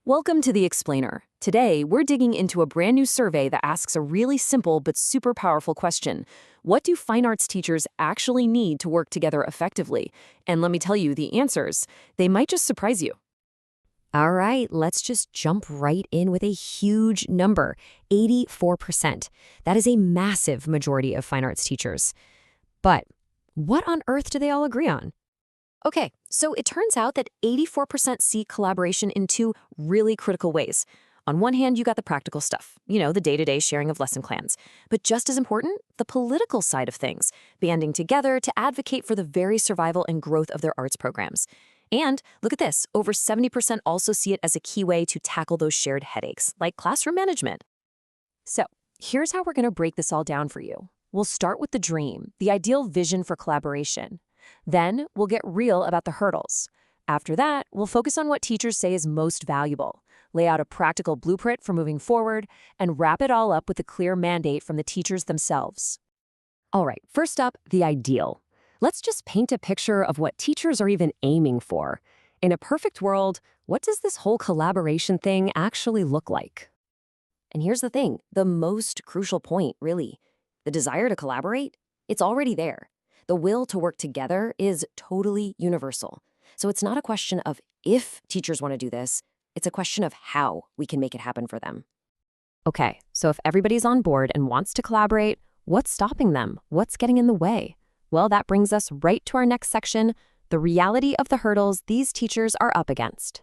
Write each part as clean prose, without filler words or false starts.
Welcome to The Explainer. Today, we're digging into a brand new survey that asks a really simple but super powerful question. What do fine arts teachers actually need to work together effectively? And let me tell you, the answers, they might just surprise you. All right, let's just jump right in with a huge number, 84%. That is a massive majority of fine arts teachers. But what on earth do they all agree on? Okay, so it turns out that 84% see collaboration in two really critical ways. On one hand, you got the practical stuff, the day-to-day sharing of lesson plans. But just as important, the political side of things, banding together to advocate for the very survival and growth of their arts programs. And look at this, over 70% also see it as a key way to tackle those shared headaches, like classroom management. So here's how we're going to break this all down for you. We'll start with the dream, the ideal vision for collaboration. Then we'll get real about the hurdles. After that, we'll focus on what teachers say is most valuable, lay out a practical blueprint for moving forward, and wrap it all up with a clear mandate from the teachers themselves. All right, first up, the ideal. Let's just paint a picture of what teachers are even aiming for. In a perfect world, what does this whole collaboration thing actually look like? And here's the thing, the most crucial point, really. The desire to collaborate, it's already there. The will to work together is totally universal. So it's not a question of if teachers want to do this, it's a question of how we can make it happen for them. Okay, so if everybody's on board and wants to collaborate, what's stopping them? What's getting in the way? Well, that brings us right to our next section, the reality of the hurdles these teachers are up against.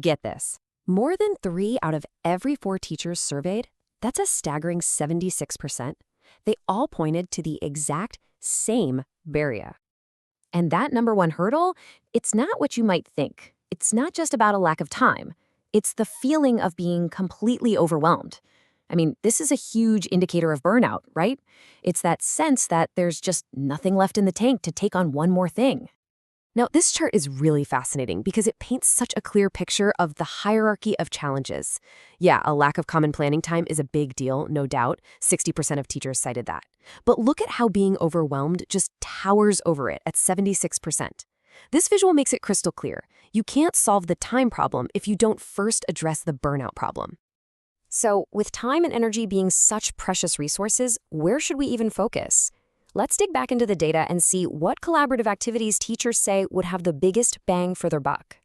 Get this. More than 3 out of every 4 teachers surveyed, that's a staggering 76%. They all pointed to the exact same barrier. And that number one hurdle, it's not what you might think. It's not just about a lack of time. It's the feeling of being completely overwhelmed. I mean, this is a huge indicator of burnout, right? It's that sense that there's just nothing left in the tank to take on one more thing. Now, this chart is really fascinating because it paints such a clear picture of the hierarchy of challenges. Yeah, a lack of common planning time is a big deal, no doubt. 60% of teachers cited that. But look at how being overwhelmed just towers over it at 76%. This visual makes it crystal clear. You can't solve the time problem if you don't first address the burnout problem. So, with time and energy being such precious resources, where should we even focus? Let's dig back into the data and see what collaborative activities teachers say would have the biggest bang for their buck.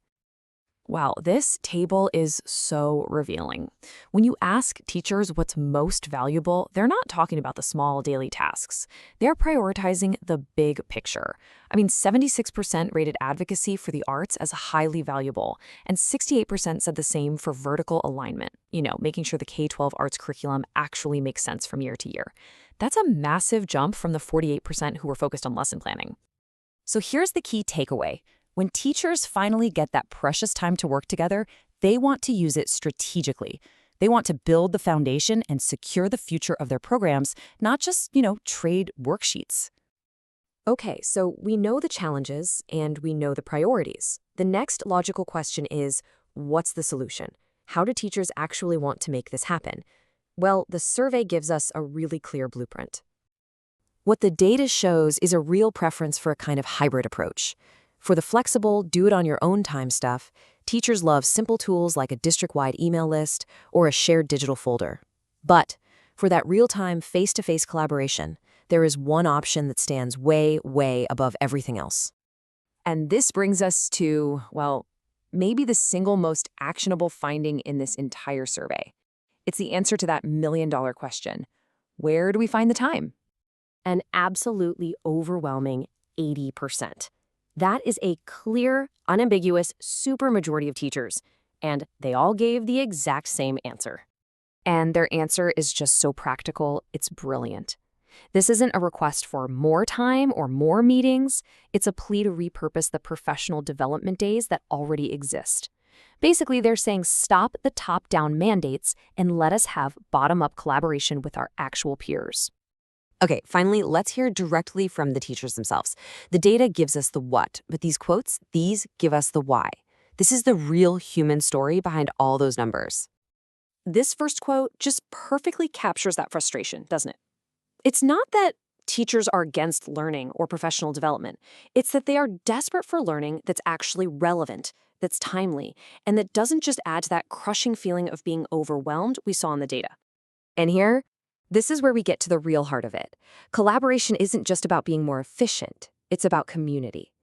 Wow, this table is so revealing. When you ask teachers what's most valuable, they're not talking about the small daily tasks. They're prioritizing the big picture. 76% rated advocacy for the arts as highly valuable, and 68% said the same for vertical alignment, making sure the K-12 arts curriculum actually makes sense from year to year. That's a massive jump from the 48% who were focused on lesson planning. So here's the key takeaway. When teachers finally get that precious time to work together, they want to use it strategically. They want to build the foundation and secure the future of their programs, not just, trade worksheets. Okay, so we know the challenges and we know the priorities. The next logical question is, what's the solution? How do teachers actually want to make this happen? Well, the survey gives us a really clear blueprint. What the data shows is a real preference for a kind of hybrid approach. For the flexible, do-it-on-your-own-time stuff, teachers love simple tools like a district-wide email list or a shared digital folder. But for that real-time, face-to-face collaboration, there is one option that stands way, way above everything else. And this brings us to, maybe the single most actionable finding in this entire survey. It's the answer to that million-dollar question. Where do we find the time? An absolutely overwhelming 80%. That is a clear, unambiguous supermajority of teachers, and they all gave the exact same answer. And their answer is just so practical, it's brilliant. This isn't a request for more time or more meetings. It's a plea to repurpose the professional development days that already exist. Basically, they're saying stop the top-down mandates and let us have bottom-up collaboration with our actual peers. Okay, finally, let's hear directly from the teachers themselves. The data gives us the what, but these quotes, these give us the why. This is the real human story behind all those numbers. This first quote just perfectly captures that frustration, doesn't it? It's not that teachers are against learning or professional development. It's that they are desperate for learning that's actually relevant, that's timely, and that doesn't just add to that crushing feeling of being overwhelmed we saw in the data. And here, this is where we get to the real heart of it. Collaboration isn't just about being more efficient, it's about community.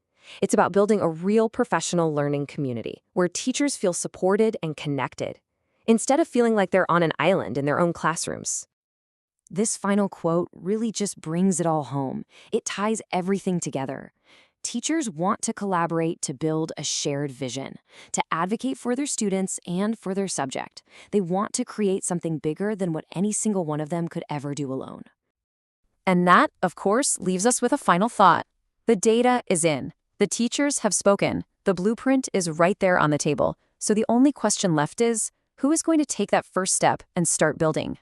It's about building a real professional learning community where teachers feel supported and connected, instead of feeling like they're on an island in their own classrooms. This final quote really just brings it all home. It ties everything together. Teachers want to collaborate to build a shared vision, to advocate for their students and for their subject. They want to create something bigger than what any single one of them could ever do alone. And that, of course, leaves us with a final thought. The data is in. The teachers have spoken. The blueprint is right there on the table. So the only question left is, who is going to take that first step and start building?